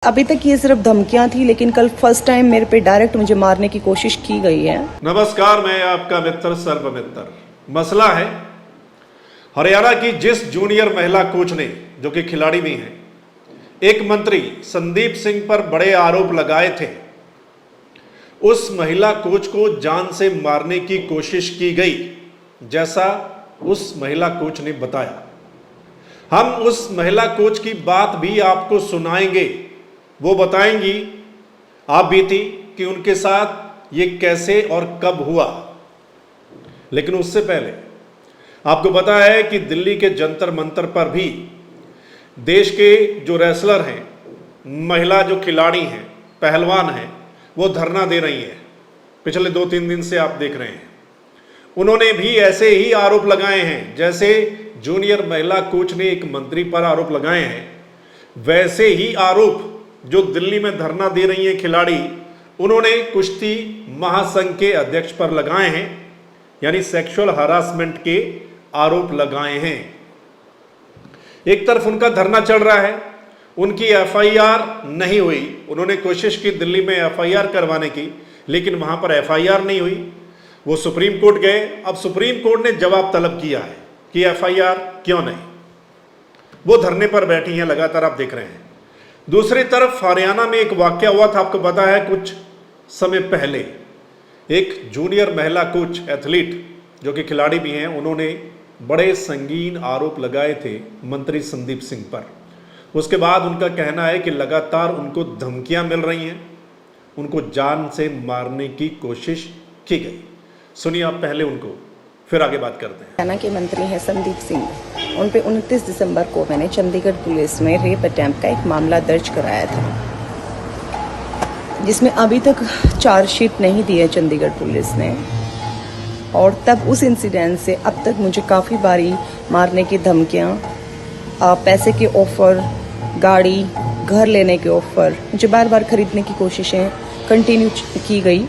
अभी तक ये सिर्फ धमकियां थी, लेकिन कल फर्स्ट टाइम मेरे पे डायरेक्ट मुझे मारने की कोशिश की गई है। नमस्कार, मैं आपका मित्र सर्वमित्र। मसला है हरियाणा की जिस जूनियर महिला कोच ने, जो कि खिलाड़ी भी हैं, एक मंत्री संदीप सिंह पर बड़े आरोप लगाए थे, उस महिला कोच को जान से मारने की कोशिश की गई, जैसा उस महिला कोच ने बताया। हम उस महिला कोच की बात भी आपको सुनाएंगे। वो बताएंगी आप बीती कि उनके साथ ये कैसे और कब हुआ। लेकिन उससे पहले आपको पता है कि दिल्ली के जंतर मंतर पर भी देश के जो रेसलर हैं, महिला जो खिलाड़ी हैं, पहलवान हैं, वो धरना दे रही हैं। पिछले 2-3 दिन से आप देख रहे हैं। उन्होंने भी ऐसे ही आरोप लगाए हैं, जैसे जूनियर महिला कोच ने एक मंत्री पर आरोप लगाए हैं, वैसे ही आरोप जो दिल्ली में धरना दे रही हैं खिलाड़ी, उन्होंने कुश्ती महासंघ के अध्यक्ष पर लगाए हैं, यानी सेक्सुअल हरासमेंट के आरोप लगाए हैं। एक तरफ उनका धरना चल रहा है, उनकी एफआईआर नहीं हुई। उन्होंने कोशिश की दिल्ली में एफआईआर करवाने की, लेकिन वहां पर एफआईआर नहीं हुई। वो सुप्रीम कोर्ट गए। अब सुप्रीम कोर्ट ने जवाब तलब किया है कि एफआईआर क्यों नहीं। वो धरने पर बैठी हैं, लगातार आप देख रहे हैं। दूसरी तरफ हरियाणा में एक वाकया हुआ था, आपको पता है, कुछ समय पहले एक जूनियर महिला कोच एथलीट, जो कि खिलाड़ी भी हैं, उन्होंने बड़े संगीन आरोप लगाए थे मंत्री संदीप सिंह पर। उसके बाद उनका कहना है कि लगातार उनको धमकियां मिल रही हैं, उनको जान से मारने की कोशिश की गई। सुनिए आप पहले उनको, फिर आगे बात करते हैं। हरियाणा के मंत्री हैं संदीप सिंह। उन पे 29 दिसंबर को मैंने चंडीगढ़ पुलिस में रेप अटेम्प्ट का एक मामला दर्ज कराया था, जिसमें अभी तक चार्जशीट नहीं दी है चंडीगढ़ पुलिस ने। और तब उस इंसिडेंट से अब तक मुझे काफ़ी बारी मारने की धमकियाँ, पैसे के ऑफ़र, गाड़ी, घर लेने के ऑफ़र, मुझे बार बार खरीदने की कोशिशें कंटिन्यू की गई,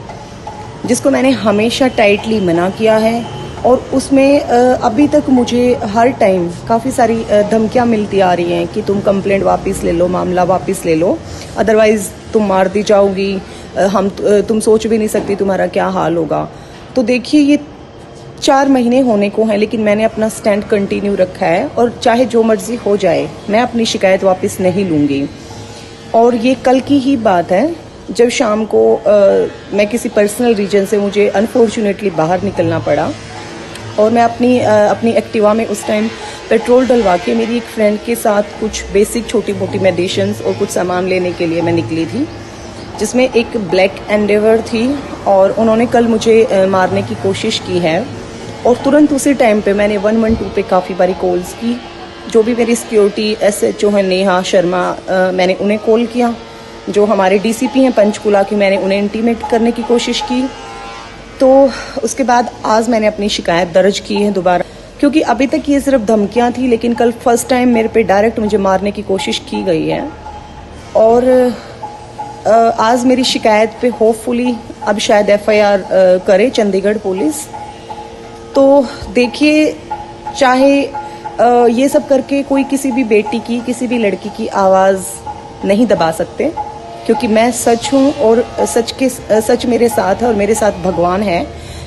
जिसको मैंने हमेशा टाइटली मना किया है। और उसमें अभी तक मुझे हर टाइम काफ़ी सारी धमकियाँ मिलती आ रही हैं कि तुम कंप्लेंट वापस ले लो, मामला वापस ले लो, अदरवाइज़ तुम मार दी जाओगी, तुम सोच भी नहीं सकती तुम्हारा क्या हाल होगा। तो देखिए, ये 4 महीने होने को हैं, लेकिन मैंने अपना स्टैंड कंटिन्यू रखा है, और चाहे जो मर्जी हो जाए, मैं अपनी शिकायत वापस नहीं लूँगी। और ये कल की ही बात है, जब शाम को मैं किसी पर्सनल रीजन से मुझे अनफॉर्चुनेटली बाहर निकलना पड़ा, और मैं अपनी एक्टिवा में उस टाइम पेट्रोल डलवा के मेरी एक फ्रेंड के साथ कुछ बेसिक छोटी मोटी मेडिसिन्स और कुछ सामान लेने के लिए मैं निकली थी, जिसमें एक ब्लैक एंडेवर थी, और उन्होंने कल मुझे मारने की कोशिश की है। और तुरंत उसी टाइम पे मैंने 112 पे काफ़ी बारी कॉल्स की। जो भी मेरी सिक्योरिटी SHO है नेहा शर्मा, मैंने उन्हें कॉल किया। जो हमारे DCP हैं पंचकुला की, मैंने उन्हें इंटीमेट करने की कोशिश की। तो उसके बाद आज मैंने अपनी शिकायत दर्ज की है दोबारा, क्योंकि अभी तक ये सिर्फ धमकियां थी, लेकिन कल फर्स्ट टाइम मेरे पे डायरेक्ट मुझे मारने की कोशिश की गई है। और आज मेरी शिकायत पे होपफुली अब शायद FIR करे चंडीगढ़ पुलिस। तो देखिए, चाहे ये सब करके कोई किसी भी बेटी की, किसी भी लड़की की आवाज़ नहीं दबा सकते, क्योंकि मैं सच हूँ, और सच मेरे साथ है, और मेरे साथ भगवान है।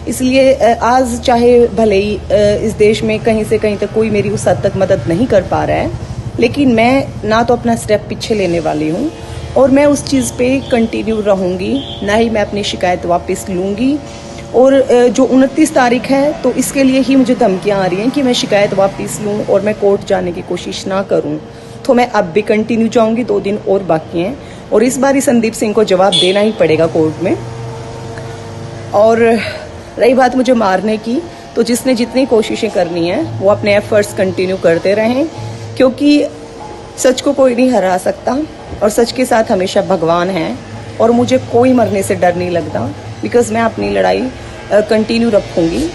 इसलिए आज चाहे भले ही इस देश में कहीं से कहीं तक कोई मेरी उस हद तक मदद नहीं कर पा रहा है, लेकिन मैं ना तो अपना स्टेप पीछे लेने वाली हूँ, और मैं उस चीज़ पे कंटिन्यू रहूँगी, ना ही मैं अपनी शिकायत वापस लूँगी। और जो 29 तारीख है, तो इसके लिए ही मुझे धमकियाँ आ रही हैं कि मैं शिकायत वापस लूँ और मैं कोर्ट जाने की कोशिश ना करूँ। तो मैं अब भी कंटिन्यू जाऊँगी, 2 दिन और बाकी हैं, और इस बार ही संदीप सिंह को जवाब देना ही पड़ेगा कोर्ट में। और रही बात मुझे मारने की, तो जिसने जितनी कोशिशें करनी है वो अपने एफर्ट्स कंटिन्यू करते रहें, क्योंकि सच को कोई नहीं हरा सकता, और सच के साथ हमेशा भगवान है। और मुझे कोई मरने से डर नहीं लगता, बिकॉज मैं अपनी लड़ाई कंटिन्यू रखूँगी।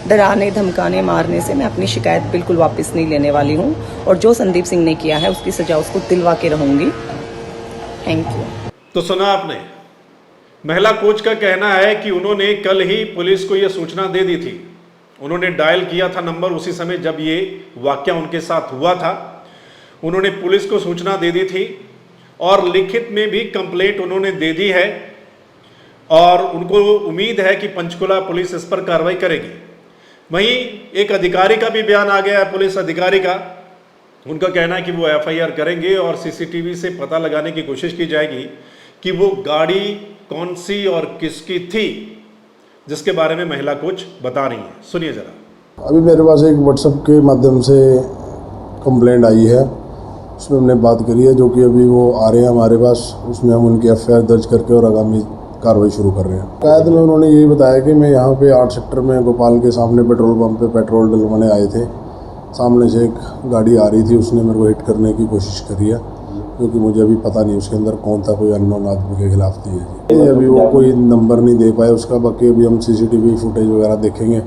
डराने, धमकाने, मारने से मैं अपनी शिकायत बिल्कुल वापस नहीं लेने वाली हूँ, और जो संदीप सिंह ने किया है उसकी सजा उसको दिलवा के रहूँगी। Thank you. तो सुना आपने, महिला कोच का कहना है कि उन्होंने कल ही पुलिस को यह सूचना दे दी थी। उन्होंने डायल किया था नंबर उसी समय जब ये वाकया उनके साथ हुआ था। उन्होंने पुलिस को सूचना दे दी थी, और लिखित में भी कंप्लेंट उन्होंने दे दी है और उनको उम्मीद है कि पंचकुला पुलिस इस पर कार्रवाई करेगी। वहीं एक अधिकारी का भी बयान आ गया है, पुलिस अधिकारी का। उनका कहना है कि वो एफआईआर करेंगे और सीसीटीवी से पता लगाने की कोशिश की जाएगी कि वो गाड़ी कौन सी और किसकी थी, जिसके बारे में महिला कोच बता रही है। सुनिए जरा। अभी मेरे पास एक व्हाट्सएप के माध्यम से कंप्लेंट आई है, उसमें हमने बात करी है, जो कि अभी वो आ रहे हैं हमारे पास। उसमें हम उनकी एफआईआर दर्ज करके और आगामी कार्रवाई शुरू कर रहे हैं। कैद में उन्होंने यही बताया कि मैं यहाँ पे 8 सेक्टर में गोपाल के सामने पेट्रोल पंप पे पेट्रोल डलवाने आए थे। सामने से एक गाड़ी आ रही थी, उसने मेरे को हिट करने की कोशिश करी है, क्योंकि मुझे अभी पता नहीं उसके अंदर कौन था, कोई अननोन आदमी के खिलाफ थी है। अभी वो कोई नंबर नहीं दे पाए उसका, बाकी अभी हम सीसीटीवी फुटेज वगैरह देखेंगे,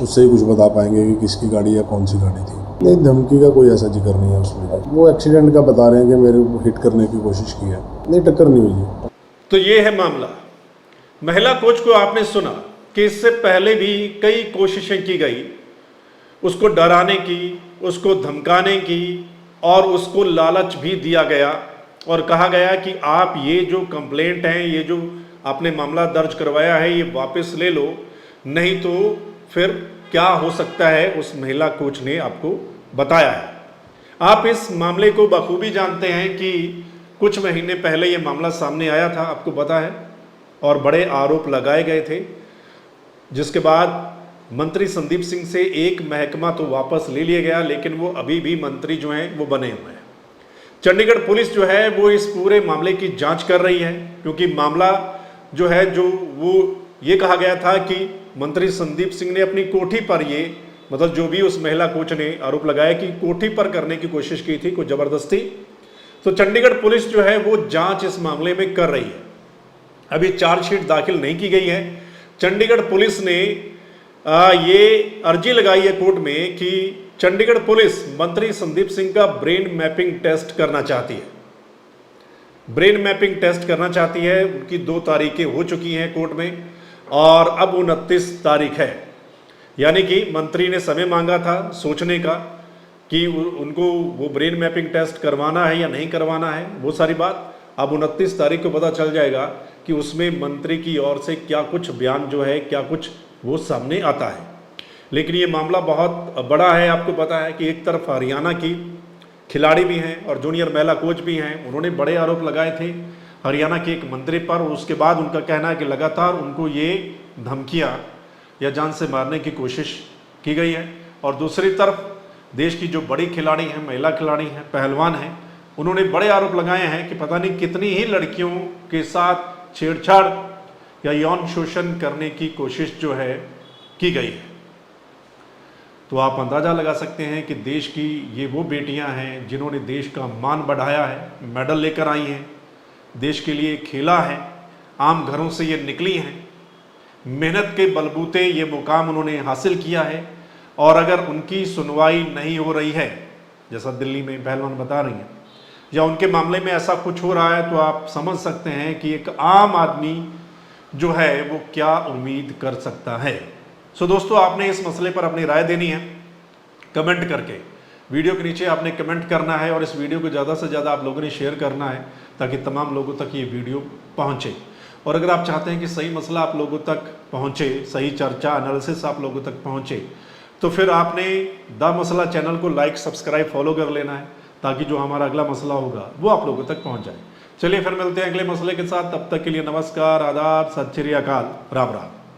उससे ही कुछ बता पाएंगे कि किसकी गाड़ी या कौन सी गाड़ी थी। नहीं, धमकी का कोई ऐसा जिक्र नहीं है उसमें। वो एक्सीडेंट का बता रहे हैं कि मेरे को हिट करने की कोशिश की है, नहीं टक्कर नहीं हुई है। तो ये है मामला। महिला कोच को आपने सुना कि इससे पहले भी कई कोशिशें की गई उसको डराने की, उसको धमकाने की, और उसको लालच भी दिया गया और कहा गया कि आप ये जो कंप्लेंट है, ये जो आपने मामला दर्ज करवाया है, ये वापस ले लो, नहीं तो फिर क्या हो सकता है। उस महिला कोच ने आपको बताया है। आप इस मामले को बखूबी जानते हैं कि कुछ महीने पहले ये मामला सामने आया था, आपको पता है, और बड़े आरोप लगाए गए थे, जिसके बाद मंत्री संदीप सिंह से एक महकमा तो वापस ले लिया गया, लेकिन वो अभी भी मंत्री जो हैं वो बने हुए हैं। चंडीगढ़ पुलिस जो है वो इस पूरे मामले की जांच कर रही है, क्योंकि मामला जो है जो वो ये कहा गया था कि मंत्री संदीप सिंह ने अपनी कोठी पर ये, मतलब जो भी उस महिला कोच ने आरोप लगाया कि कोठी पर करने की कोशिश की थी, कुछ जबरदस्ती। तो चंडीगढ़ पुलिस जो है वो जांच इस मामले में कर रही है। अभी चार्जशीट दाखिल नहीं की गई है। चंडीगढ़ पुलिस ने ये अर्जी लगाई है कोर्ट में कि चंडीगढ़ पुलिस मंत्री संदीप सिंह का ब्रेन मैपिंग टेस्ट करना चाहती है। ब्रेन मैपिंग टेस्ट करना चाहती है। उनकी 2 तारीखें हो चुकी हैं कोर्ट में और अब 29 तारीख है, यानी कि मंत्री ने समय मांगा था सोचने का कि उनको वो ब्रेन मैपिंग टेस्ट करवाना है या नहीं करवाना है। वो सारी बात अब 29 तारीख को पता चल जाएगा कि उसमें मंत्री की ओर से क्या कुछ बयान जो है, क्या कुछ वो सामने आता है। लेकिन ये मामला बहुत बड़ा है। आपको पता है कि एक तरफ हरियाणा की खिलाड़ी भी हैं और जूनियर महिला कोच भी हैं, उन्होंने बड़े आरोप लगाए थे हरियाणा के एक मंत्री पर। उसके बाद उनका कहना है कि लगातार उनको ये धमकियां या जान से मारने की कोशिश की गई है। और दूसरी तरफ देश की जो बड़ी खिलाड़ी हैं, महिला खिलाड़ी हैं, पहलवान हैं, उन्होंने बड़े आरोप लगाए हैं कि पता नहीं कितनी ही लड़कियों के साथ छेड़छाड़ या यौन शोषण करने की कोशिश जो है की गई है। तो आप अंदाज़ा लगा सकते हैं कि देश की ये वो बेटियां हैं जिन्होंने देश का मान बढ़ाया है, मेडल लेकर आई हैं, देश के लिए खेला है, आम घरों से ये निकली हैं, मेहनत के बलबूते ये मुकाम उन्होंने हासिल किया है। और अगर उनकी सुनवाई नहीं हो रही है, जैसा दिल्ली में पहलवान बता रही हैं, या उनके मामले में ऐसा कुछ हो रहा है, तो आप समझ सकते हैं कि एक आम आदमी जो है वो क्या उम्मीद कर सकता है। सो दोस्तों, आपने इस मसले पर अपनी राय देनी है कमेंट करके। वीडियो के नीचे आपने कमेंट करना है और इस वीडियो को ज़्यादा से ज़्यादा आप लोगों ने शेयर करना है ताकि तमाम लोगों तक ये वीडियो पहुँचे। और अगर आप चाहते हैं कि सही मसला आप लोगों तक पहुँचे, सही चर्चा एनालिसिस आप लोगों तक पहुँचे, तो फिर आपने द मसला चैनल को लाइक, सब्सक्राइब, फॉलो कर लेना है ताकि जो हमारा अगला मसला होगा वो आप लोगों तक पहुँच जाए। चलिए फिर मिलते हैं अगले मसले के साथ। तब तक के लिए नमस्कार, आदाब, सत श्री अकाल, राम राम।